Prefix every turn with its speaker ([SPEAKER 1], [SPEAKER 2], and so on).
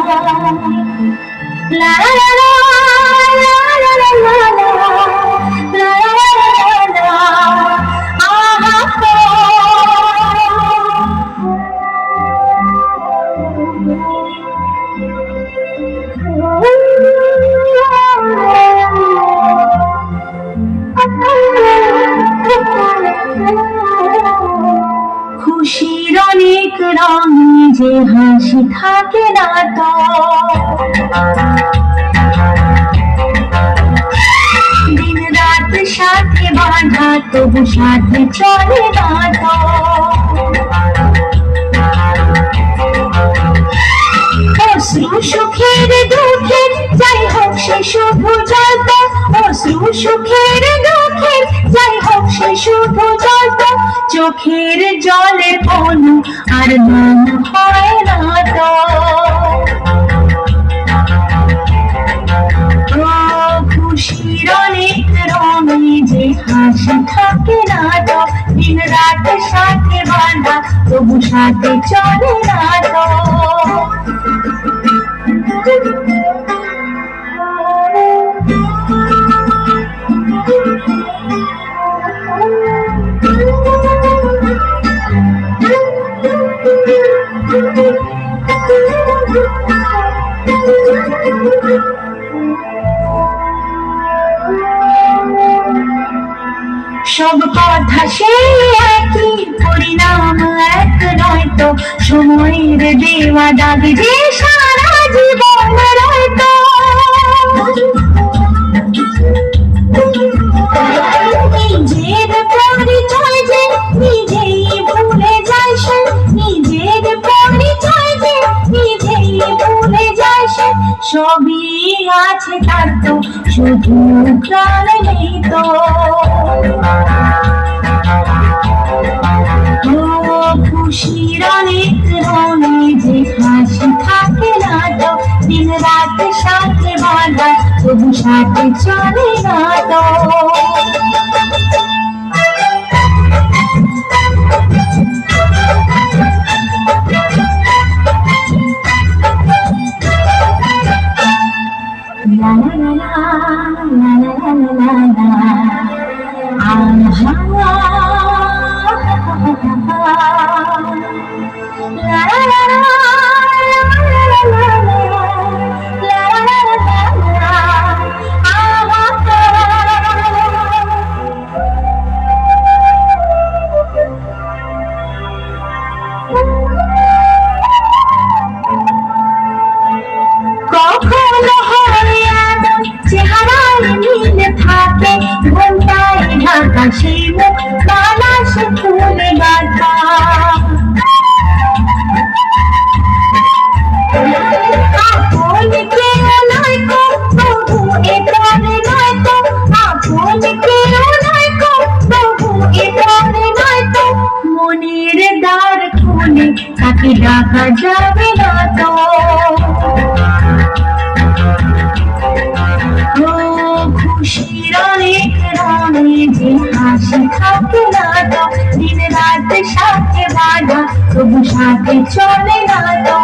[SPEAKER 1] লা লা লা লা লা লা লা লা লা আহা খুশির অনেক রঙ যে হাসি থাকে না তো দিন রাত সাথে বাঁধা তবু সাথে চলে না তো অশ্রু সুখের দুঃখের যাই হোক সে শুধু জলত অশ্রু সুখের দুঃখের যাই হোক সে শুধু জলত চোখের জলে কোনো আর নাম হয় না তো খুশির অনেক রঙে যে হাসি থাকে না তো দিন রাত সাথে বাঁধা তবু সাথে চলে না তো সব কথা সেই একই পরিণাম এক নয় তো সময়ের দেওয়া দাগ যে সারা জীবন রয়তো নিজের পরিচয় যে নিজেই ভুলে যায় সে নিজের পরিচয় যে নিজেই ভুলে যায় সে সবই আছে তার তো শুধু প্রাণ নেই তো খুশির অনেক রঙে যে হাসি থাকে না তো দিন রাত সাথে বাঁধা তবু সাথে চলে না তো la la la la la la la la কখনো হয় এমন চেহারায় মিল থাকে ঘন্টায় ঢাকা সেই মুখ বাতাস ফুলে বাঁধা আপন কেউ নয় তো তবু এ প্রাণে নয় তো আপন কেউ নয় তো তবু এ প্রাণে নয় তো মনের দ্বার খুলে তাকে ডাকা যাবে না তো খুশির অনেক রঙে যে হাসি থাকে না তো দিন রাত সাথে বাঁধা তবু সাথে চলে না তো